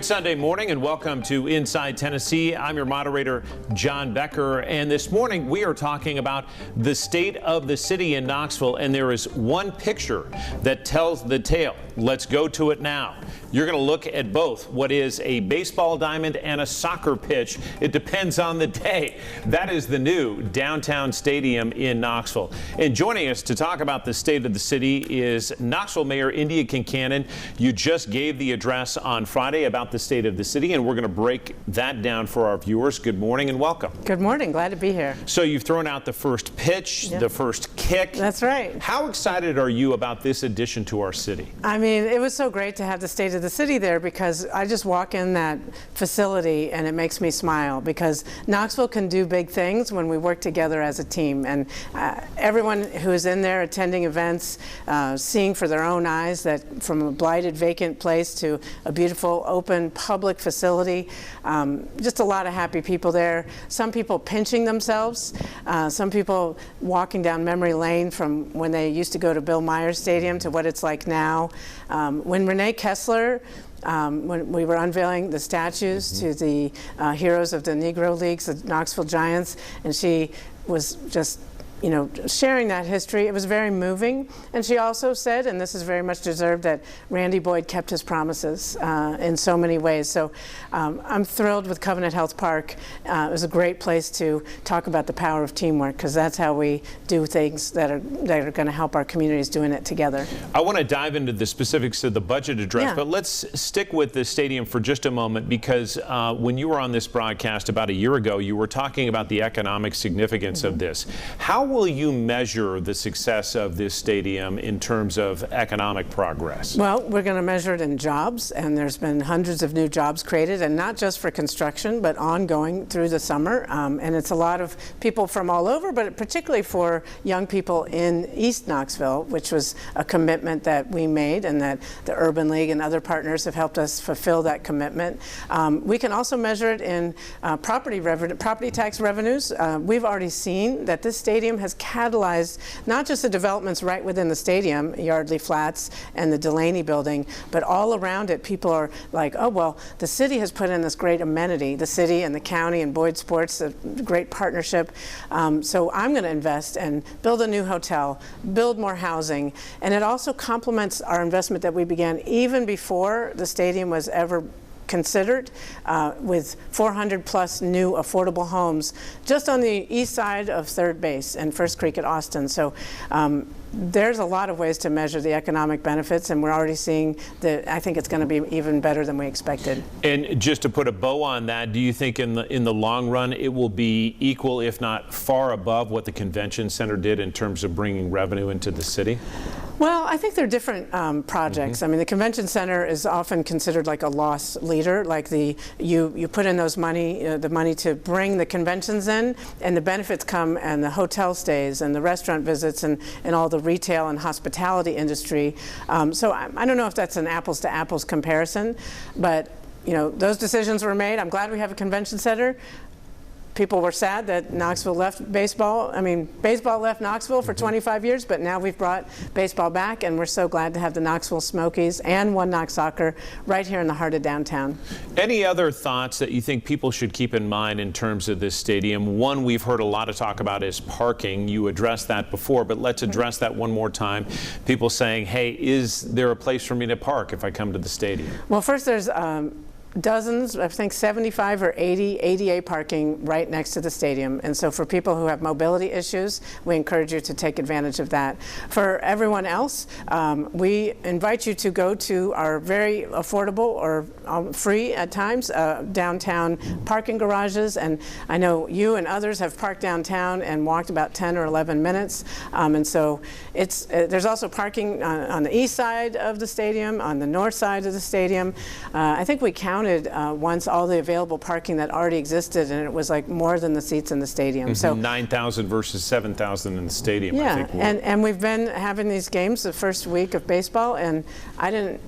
Good Sunday morning and welcome to Inside Tennessee. I'm your moderator, John Becker, and this morning we are talking about the state of the city in Knoxville, and there is one picture that tells the tale. Let's go to it now. You're going to look at both what is a baseball diamond and a soccer pitch. It depends on the day. That is the new downtown stadium in Knoxville. And joining us to talk about the state of the city is Knoxville Mayor Indya Kincannon. You just gave the address on Friday about the state of the city, and we're going to break that down for our viewers. Good morning and welcome. Good morning. Glad to be here. So you've thrown out the first pitch, the first kick. That's right. How excited are you about this addition to our city? I mean, it was so great to have the state of the city there because I just walk in that facility and it makes me smile because Knoxville can do big things when we work together as a team. And everyone who is in there attending events, seeing for their own eyes that from a blighted vacant place to a beautiful open public facility, just a lot of happy people there. Some people pinching themselves, some people walking down memory lane from when they used to go to Bill Myers Stadium to what it's like now. When Renee Kessler, when we were unveiling the statues to the heroes of the Negro Leagues, the Knoxville Giants, and she was just sharing that history. It was very moving. And she also said, and this is very much deserved, that Randy Boyd kept his promises in so many ways. So I'm thrilled with Covenant Health Park. It was a great place to talk about the power of teamwork because that's how we do things that are going to help our communities doing it together. I want to dive into the specifics of the budget address, but let's stick with the stadium for just a moment because when you were on this broadcast about a year ago, you were talking about the economic significance of this. How will you measure the success of this stadium in terms of economic progress? Well, we're going to measure it in jobs, and there's been hundreds of new jobs created, and not just for construction, but ongoing through the summer. And it's a lot of people from all over, but particularly for young people in East Knoxville, which was a commitment that we made and that the Urban League and other partners have helped us fulfill that commitment. We can also measure it in property tax revenues. We've already seen that this stadium has catalyzed not just the developments right within the stadium, Yardley Flats and the Delaney building, but all around it. People are like, oh, well, the city has put in this great amenity, the city and the county and Boyd Sports, a great partnership. So I'm going to invest and build a new hotel, build more housing, and it also complements our investment that we began even before the stadium was ever considered, with 400 plus new affordable homes just on the east side of Third Base and First Creek at Austin. So there's a lot of ways to measure the economic benefits, and we're already seeing that. I think it's going to be even better than we expected. And just to put a bow on that, do you think in the long run it will be equal, if not far above, what the convention center did in terms of bringing revenue into the city? Well, I think they're different projects. I mean, the convention center is often considered like a loss leader, like you put in those the money to bring the conventions in, and the benefits come, and the hotel stays, and the restaurant visits, and all the retail and hospitality industry. So I don't know if that's an apples to apples comparison, but those decisions were made. I'm glad we have a convention center. People were sad that Knoxville left baseball. I mean, baseball left Knoxville for 25 years, but now we've brought baseball back, and we're so glad to have the Knoxville Smokies and One Knox Soccer right here in the heart of downtown. Any other thoughts that you think people should keep in mind in terms of this stadium? One we've heard a lot of talk about is parking. You addressed that before, but let's address that one more time. People saying, hey, is there a place for me to park if I come to the stadium? Well, first there's dozens, I think 75 or 80 ADA parking right next to the stadium. And so for people who have mobility issues, we encourage you to take advantage of that. For everyone else, we invite you to go to our very affordable or free at times downtown parking garages. And I know you and others have parked downtown and walked about 10 or 11 minutes. And so there's also parking on the east side of the stadium, on the north side of the stadium. I think we counted once all the available parking that already existed, and it was like more than the seats in the stadium. So 9,000 versus 7,000 in the stadium. Yeah, I think and we've been having these games the first week of baseball, and I didn't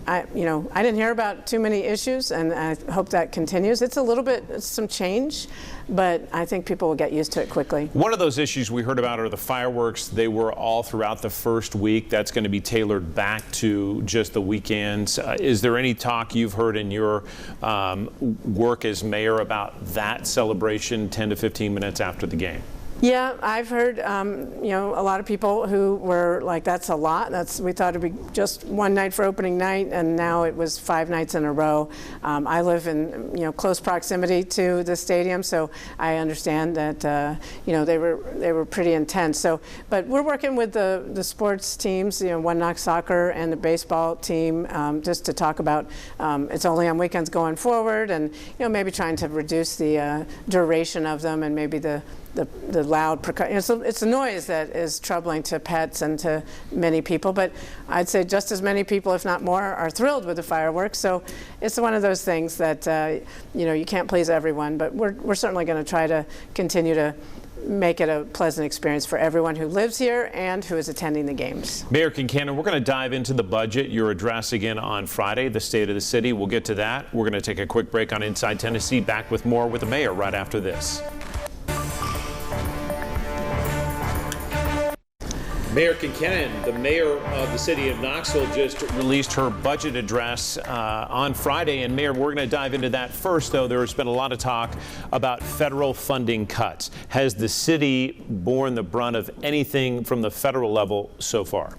hear about too many issues, and I hope that continues. It's a little bit some change, but I think people will get used to it quickly. One of those issues we heard about are the fireworks. They were all throughout the first week. That's going to be tailored back to just the weekends. Is there any talk you've heard in your work as mayor about that celebration 10 to 15 minutes after the game? Yeah, I've heard, a lot of people who were like, that's a lot. We thought it'd be just one night for opening night, and now it was 5 nights in a row. I live in, close proximity to the stadium, so I understand that, they were pretty intense. So, but we're working with the sports teams, One Knox Soccer and the baseball team, just to talk about it's only on weekends going forward, and maybe trying to reduce the duration of them, and maybe the loud percussion. It's a noise that is troubling to pets and to many people, but I'd say just as many people, if not more, are thrilled with the fireworks. So it's one of those things that you can't please everyone, but we're certainly going to try to continue to make it a pleasant experience for everyone who lives here and who is attending the games. Mayor Kincannon, we're going to dive into the budget, your address again on Friday, the state of the city. We'll get to that. We're going to take a quick break on Inside Tennessee. Back with more with the mayor right after this. Mayor Kincannon, the mayor of the city of Knoxville, just released her budget address on Friday. And Mayor, we're going to dive into that first, though. There's been a lot of talk about federal funding cuts. Has the city borne the brunt of anything from the federal level so far?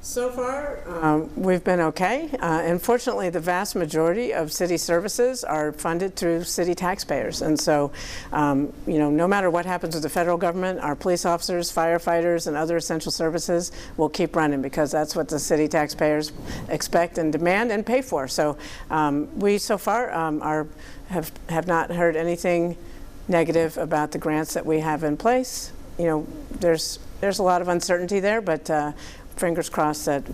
So far, we've been okay. Unfortunately, the vast majority of city services are funded through city taxpayers. And so, no matter what happens with the federal government, our police officers, firefighters, and other essential services will keep running because that's what the city taxpayers expect and demand and pay for. So we so far have not heard anything negative about the grants that we have in place. There's a lot of uncertainty there, but fingers crossed that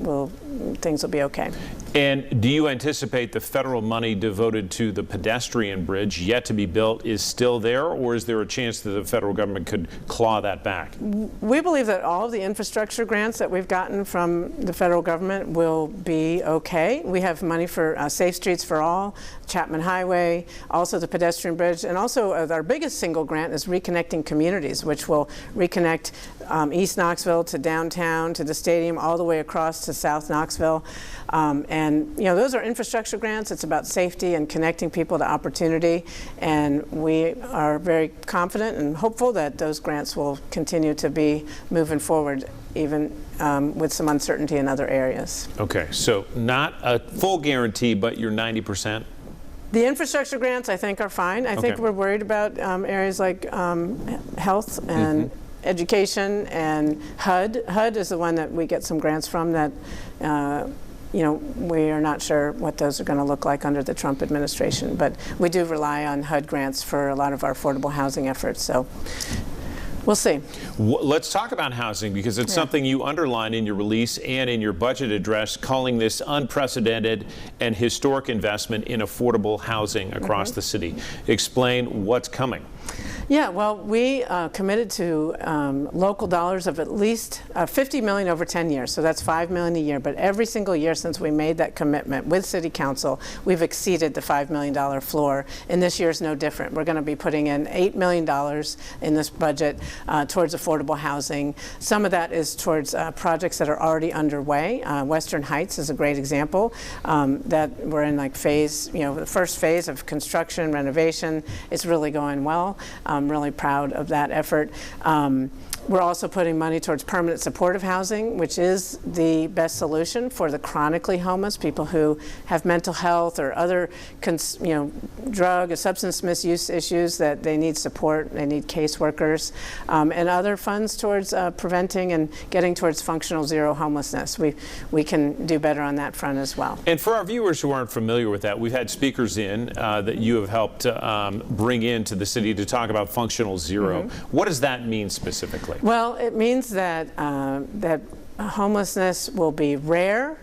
things will be okay. And do you anticipate the federal money devoted to the pedestrian bridge yet to be built is still there, or is there a chance that the federal government could claw that back? We believe that all of the infrastructure grants that we've gotten from the federal government will be okay. We have money for Safe Streets for All, Chapman Highway, also the pedestrian bridge, and also our biggest single grant is Reconnecting Communities, which will reconnect East Knoxville to downtown, to the stadium, all the way across to South Knoxville. And those are infrastructure grants. It's about safety and connecting people to opportunity. And we are very confident and hopeful that those grants will continue to be moving forward, even with some uncertainty in other areas. Okay, so not a full guarantee, but you're 90%? The infrastructure grants, I think, are fine. I think we're worried about areas like health and education and HUD. HUD is the one that we get some grants from that, we are not sure what those are going to look like under the Trump administration. But we do rely on HUD grants for a lot of our affordable housing efforts. So we'll see. Let's talk about housing, because it's something you underline in your release and in your budget address, calling this unprecedented and historic investment in affordable housing across the city. Explain what's coming. Yeah, well, we committed to local dollars of at least $50 million over 10 years, so that's $5 million a year. But every single year since we made that commitment with City Council, we've exceeded the $5 million floor, and this year is no different. We're going to be putting in $8 million in this budget towards affordable housing. Some of that is towards projects that are already underway. Western Heights is a great example that we're in the first phase of construction, renovation. It's really going well. I'm really proud of that effort. We're also putting money towards permanent supportive housing, which is the best solution for the chronically homeless, people who have mental health or other drug or substance misuse issues that they need support, they need caseworkers, and other funds towards preventing and getting towards functional zero homelessness. We can do better on that front as well. And for our viewers who aren't familiar with that, we've had speakers in that you have helped bring into the city to talk about functional zero. What does that mean specifically? Well, it means that that homelessness will be rare,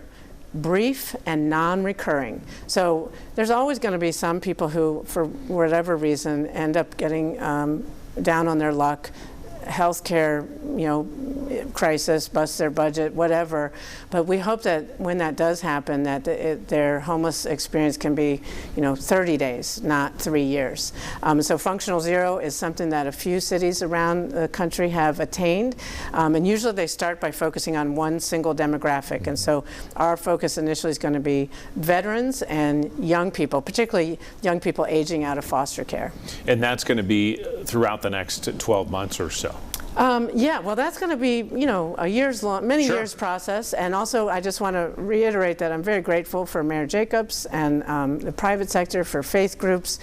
brief, and non-recurring. So there's always going to be some people who, for whatever reason, end up getting down on their luck. Healthcare, crisis, bust their budget, whatever. But we hope that when that does happen, that their homeless experience can be, 30 days, not 3 years. So functional zero is something that a few cities around the country have attained. And usually they start by focusing on one single demographic. And so our focus initially is going to be veterans and young people, particularly young people aging out of foster care. And that's going to be throughout the next 12 months or so. Yeah, well, that's going to be, a years long, many Sure. years process. And also, I just want to reiterate that I'm very grateful for Mayor Jacobs and the private sector, for faith groups.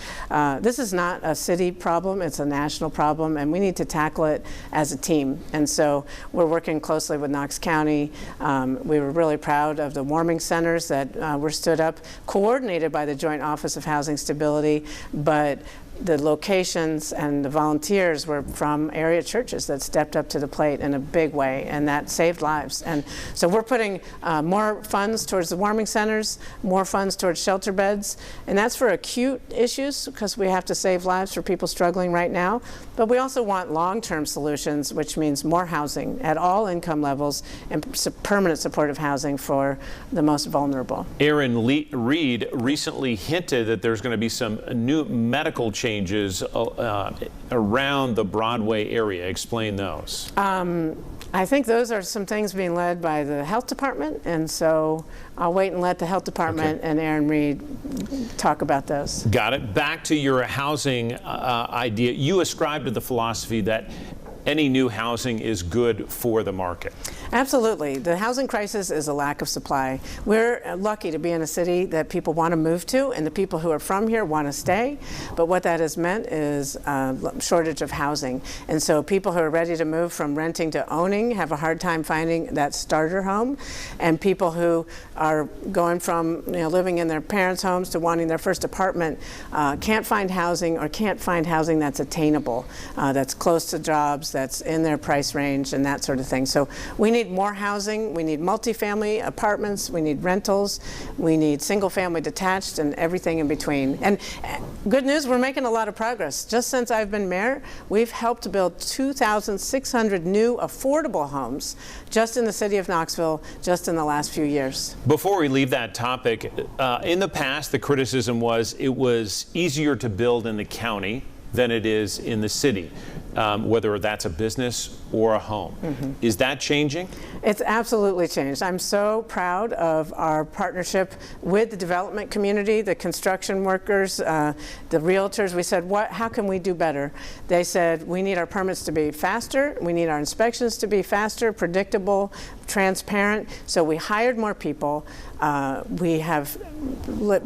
This is not a city problem, it's a national problem, and we need to tackle it as a team. And so we're working closely with Knox County. We were really proud of the warming centers that were stood up, coordinated by the Joint Office of Housing Stability, but the locations and the volunteers were from area churches that stepped up to the plate in a big way, and that saved lives. And so we're putting more funds towards the warming centers, more funds towards shelter beds, and that's for acute issues because we have to save lives for people struggling right now. But we also want long-term solutions, which means more housing at all income levels and permanent supportive housing for the most vulnerable. Aaron Reed recently hinted that there's going to be some new medical changes around the Broadway area. Explain those. I think those are some things being led by the health department, and so I'll wait and let the health department and Aaron Reed talk about those. Got it. Back to your housing idea. You ascribe to the philosophy that any new housing is good for the market. Absolutely. The housing crisis is a lack of supply. We're lucky to be in a city that people want to move to, and the people who are from here want to stay. But what that has meant is a shortage of housing. And so people who are ready to move from renting to owning have a hard time finding that starter home. And people who are going from living in their parents' homes to wanting their first apartment can't find housing, or can't find housing that's attainable, that's close to jobs, that's in their price range, and that sort of thing. So we need more housing. We need multifamily apartments. We need rentals. We need single-family detached and everything in between. And good news, we're making a lot of progress. Just since I've been mayor, we've helped to build 2,600 new affordable homes just in the city of Knoxville, just in the last few years. Before we leave that topic, in the past, the criticism was it was easier to build in the county than it is in the city, whether that's a business or a home. Is that changing? It's absolutely changed. I'm so proud of our partnership with the development community, the construction workers, the realtors. We said, how can we do better? They said, we need our permits to be faster. We need our inspections to be faster, predictable, transparent. So we hired more people. We have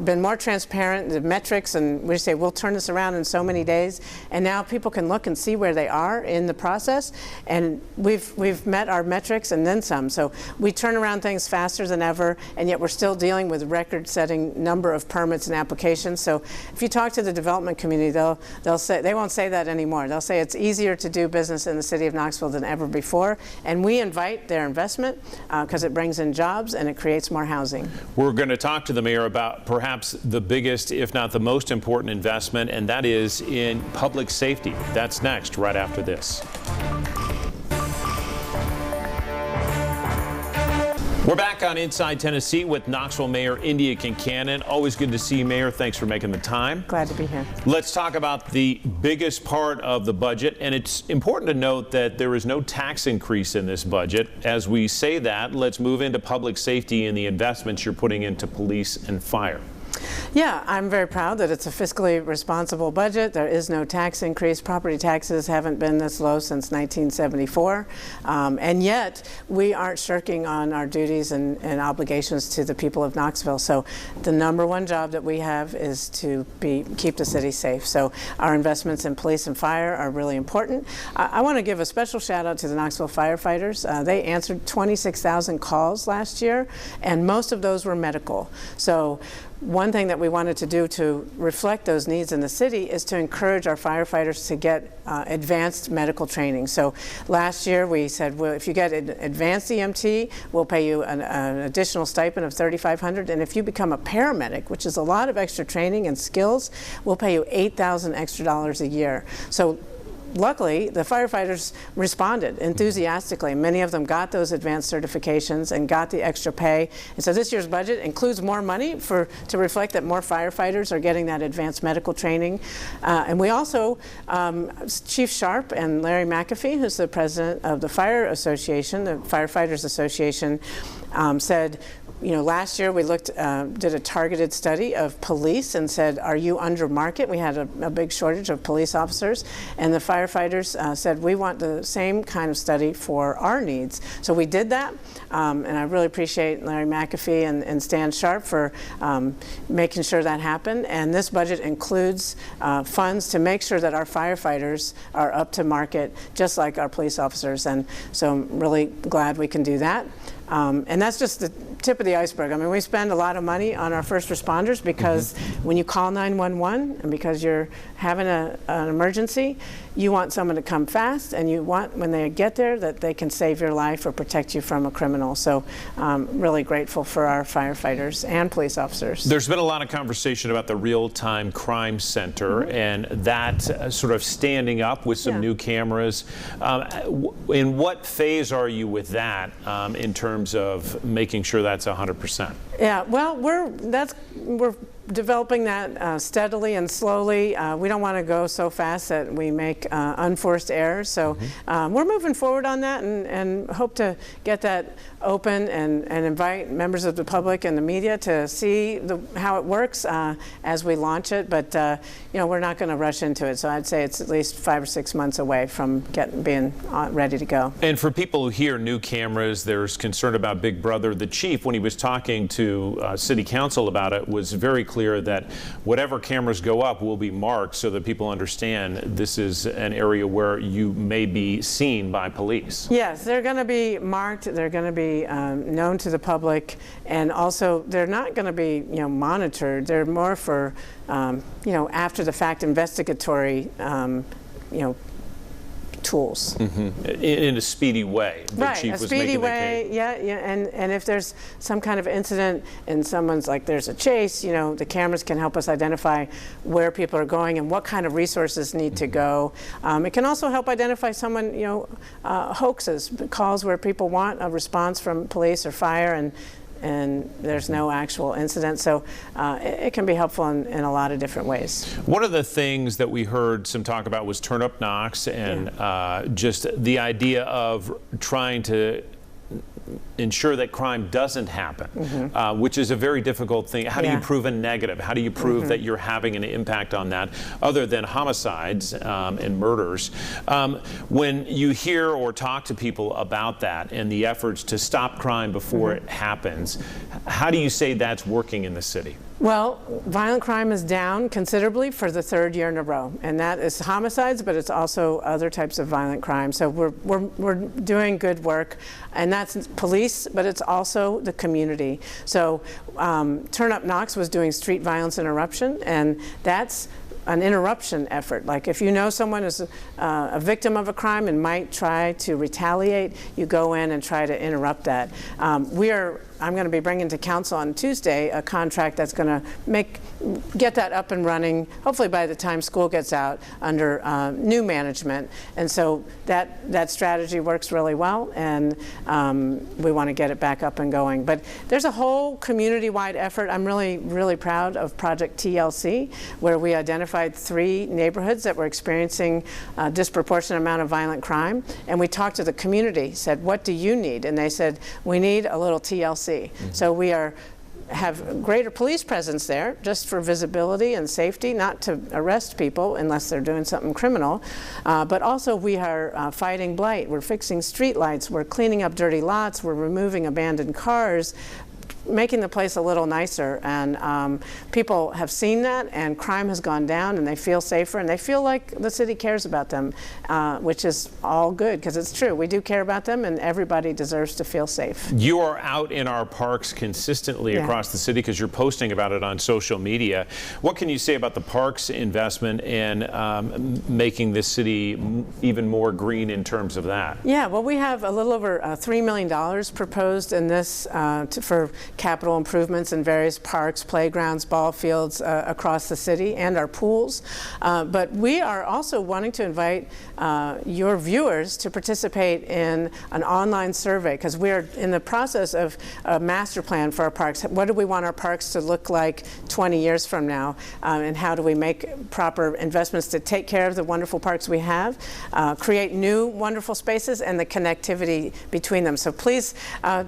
been more transparent, the metrics, and we say we'll turn this around in so many days. And now people can look and see where they are in the process. And we've met our metrics and then some. So we turn around things faster than ever, and yet we're still dealing with record-setting number of permits and applications. So if you talk to the development community, they'll say, they won't say that anymore. They'll say it's easier to do business in the city of Knoxville than ever before. And we invite their investment because it brings in jobs and it creates more housing. We're going to talk to the mayor about perhaps the biggest, if not the most important investment, and that is in public safety. That's next, right after this. We're back on Inside Tennessee with Knoxville Mayor Indya Kincannon. Always good to see you, Mayor. Thanks for making the time. Glad to be here. Let's talk about the biggest part of the budget, and it's important to note that there is no tax increase in this budget. As we say that, let's move into public safety and the investments you're putting into police and fire. Yeah, I'm very proud that it's a fiscally responsible budget. There is no tax increase. Property taxes haven't been this low since 1974. And yet, we aren't shirking on our duties and obligations to the people of Knoxville. So the number one job that we have is to keep the city safe. So our investments in police and fire are really important. I want to give a special shout out to the Knoxville firefighters. They answered 26,000 calls last year, and most of those were medical. So one thing that we wanted to do to reflect those needs in the city is to encourage our firefighters to get advanced medical training. So last year we said, well, if you get an advanced EMT, we'll pay you an additional stipend of $3,500, and if you become a paramedic, which is a lot of extra training and skills, we'll pay you $8,000 extra a year. So luckily, the firefighters responded enthusiastically. Many of them got those advanced certifications and got the extra pay. And so this year's budget includes more money to reflect that more firefighters are getting that advanced medical training. And we also, Chief Sharp and Larry McAfee, who's the president of the Fire Association, the Firefighters Association, said, last year we did a targeted study of police and said, are you under market? We had a big shortage of police officers, and the firefighters said, we want the same kind of study for our needs. So we did that, and I really appreciate Larry McAfee and Stan Sharp for making sure that happened. And this budget includes funds to make sure that our firefighters are up to market, just like our police officers. And so I'm really glad we can do that. And that's just the tip of the iceberg. I mean, we spend a lot of money on our first responders because when you call 911 and because you're having an emergency, you want someone to come fast, and you want, when they get there, that they can save your life or protect you from a criminal. So really grateful for our firefighters and police officers. There's been a lot of conversation about the Real-Time Crime Center and that sort of standing up with some new cameras. In what phase are you with that in terms of making sure that's 100%? Yeah, well, we're developing that steadily and slowly. We don't want to go so fast that we make unforced errors. So we're moving forward on that and hope to get that open and invite members of the public and the media to see how it works as we launch it. But we're not going to rush into it. So I'd say it's at least 5 or 6 months away from being ready to go. And for people who hear new cameras, there's concern about Big Brother. The chief, when he was talking to City Council about it, was very clear that whatever cameras go up will be marked so that people understand this is an area where you may be seen by police. Yes, they're going to be marked. They're going to be known to the public, and also they're not going to be monitored. They're more for after the fact investigatory tools. In a speedy way. Right, a speedy way, and if there's some kind of incident and someone's like there's a chase, the cameras can help us identify where people are going and what kind of resources need to go. It can also help identify someone, hoaxes, calls where people want a response from police or fire and there's no actual incident. So it can be helpful in a lot of different ways. One of the things that we heard some talk about was Turn Up Knox and just the idea of trying to ensure that crime doesn't happen, which is a very difficult thing. How do you prove a negative? How do you prove that you're having an impact on that other than homicides and murders? When you hear or talk to people about that and the efforts to stop crime before it happens, how do you say that's working in the city? Well, violent crime is down considerably for the 3rd year in a row, and that is homicides, but it's also other types of violent crime. So we're doing good work, and that's police, but it's also the community. So Turn Up Knox was doing street violence interruption, and that's an interruption effort. Like if you know someone is a victim of a crime and might try to retaliate, you go in and try to interrupt that. I'm going to be bringing to council on Tuesday a contract that's going to get that up and running, hopefully by the time school gets out, under new management. And so that strategy works really well, and we want to get it back up and going. But there's a whole community-wide effort. I'm really, really proud of Project TLC, where we identified 3 neighborhoods that were experiencing a disproportionate amount of violent crime. And we talked to the community, said, what do you need? And they said, we need a little TLC. So we have greater police presence there just for visibility and safety, not to arrest people unless they're doing something criminal, but also we are fighting blight. We're fixing street lights. We're cleaning up dirty lots. We're removing abandoned cars, making the place a little nicer, and people have seen that, and crime has gone down, and they feel safer, and they feel like the city cares about them, which is all good, because it's true. We do care about them, and everybody deserves to feel safe. You are out in our parks consistently across the city because you're posting about it on social media. What can you say about the parks investment and making this city even more green in terms of that? Yeah, well, we have a little over $3 million proposed in this for capital improvements in various parks, playgrounds, ball fields across the city, and our pools. But we are also wanting to invite your viewers to participate in an online survey, because we are in the process of a master plan for our parks. What do we want our parks to look like 20 years from now, and how do we make proper investments to take care of the wonderful parks we have, create new wonderful spaces, and the connectivity between them. So please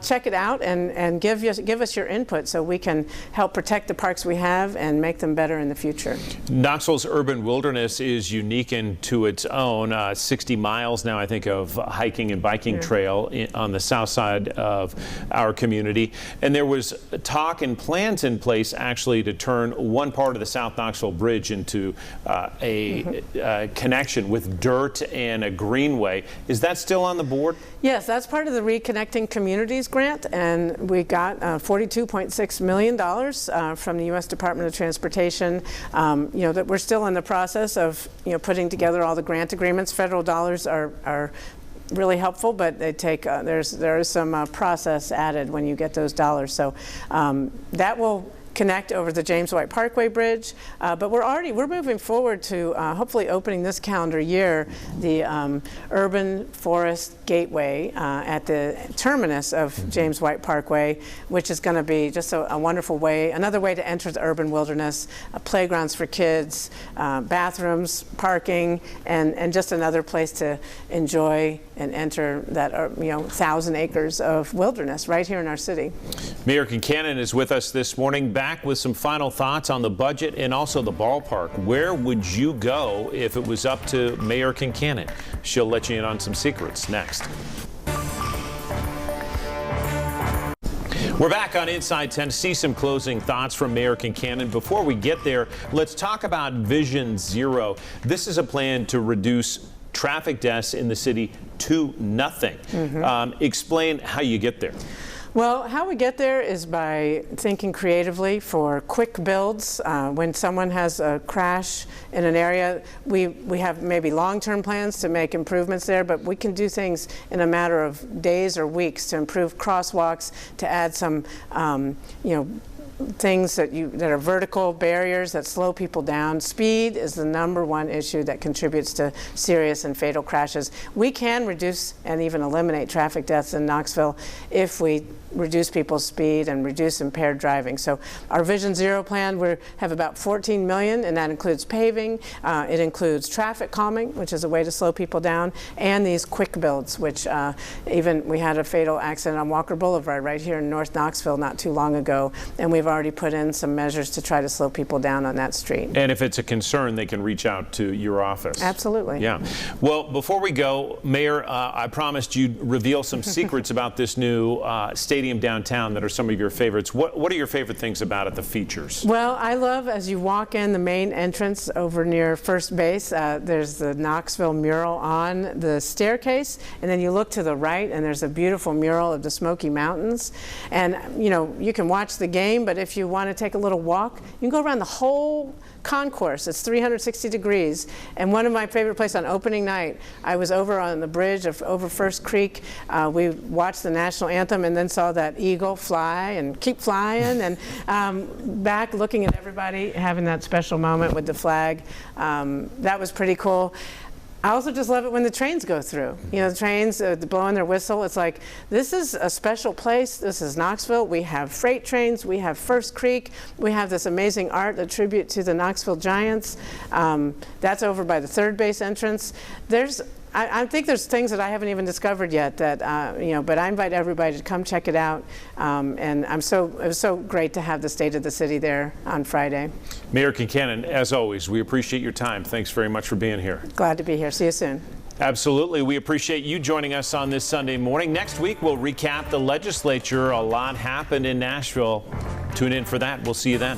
check it out and give us your input so we can help protect the parks we have and make them better in the future. Knoxville's urban wilderness is unique into its own. 60 miles now, I think, of hiking and biking trail on the south side of our community. And there was talk and plans in place actually to turn one part of the South Knoxville Bridge into a connection with dirt and a greenway. Is that still on the board? Yes, that's part of the Reconnecting Communities grant, and we got $42.6 million from the U.S. Department of Transportation. That we're still in the process of putting together all the grant agreements. Federal dollars are really helpful, but they take there is some process added when you get those dollars. So that will connect over the James White Parkway Bridge, but we're moving forward to hopefully opening this calendar year the Urban Forest Gateway at the terminus of James White Parkway, which is going to be just a wonderful way, another way to enter the urban wilderness, playgrounds for kids, bathrooms, parking, and just another place to enjoy and enter that 1,000 acres of wilderness right here in our city. Mayor Kincannon is with us this morning, back with some final thoughts on the budget and also the ballpark. Where would you go if it was up to Mayor Kincannon? She'll let you in on some secrets next. We're back on Inside Tennessee. Some closing thoughts from Mayor Kincannon. Before we get there, let's talk about Vision Zero. This is a plan to reduce traffic deaths in the city to nothing. Explain how you get there. Well, how we get there is by thinking creatively for quick builds. When someone has a crash in an area, we have maybe long-term plans to make improvements there, but we can do things in a matter of days or weeks to improve crosswalks, to add some, things that are vertical barriers that slow people down. Speed is the #1 issue that contributes to serious and fatal crashes. We can reduce and even eliminate traffic deaths in Knoxville if we reduce people's speed and reduce impaired driving. So our Vision Zero plan, we have about $14 million, and that includes paving, it includes traffic calming, which is a way to slow people down, and these quick builds, which even we had a fatal accident on Walker Boulevard right here in North Knoxville not too long ago, and we've already put in some measures to try to slow people down on that street. And if it's a concern, they can reach out to your office. Absolutely. Yeah. Well, before we go, Mayor, I promised you'd reveal some secrets about this new stadium downtown that are some of your favorites. What are your favorite things about it, the features? Well, I love, as you walk in the main entrance over near first base, there's the Knoxville mural on the staircase, and then you look to the right and there's a beautiful mural of the Smoky Mountains. And you can watch the game, but if you want to take a little walk, you can go around the whole concourse. It's 360 degrees. And one of my favorite places on opening night, I was over on the bridge over First Creek. We watched the national anthem and then saw that eagle fly and keep flying, and back looking at everybody having that special moment with the flag. That was pretty cool. I also just love it when the trains go through. The trains blowing their whistle. It's like, this is a special place. This is Knoxville. We have freight trains. We have First Creek. We have this amazing art, a tribute to the Knoxville Giants. That's over by the third base entrance. I think there's things that I haven't even discovered yet that, but I invite everybody to come check it out. And it was so great to have the State of the City there on Friday. Mayor Kincannon, as always, we appreciate your time. Thanks very much for being here. Glad to be here. See you soon. Absolutely. We appreciate you joining us on this Sunday morning. Next week, we'll recap the legislature. A lot happened in Nashville. Tune in for that. We'll see you then.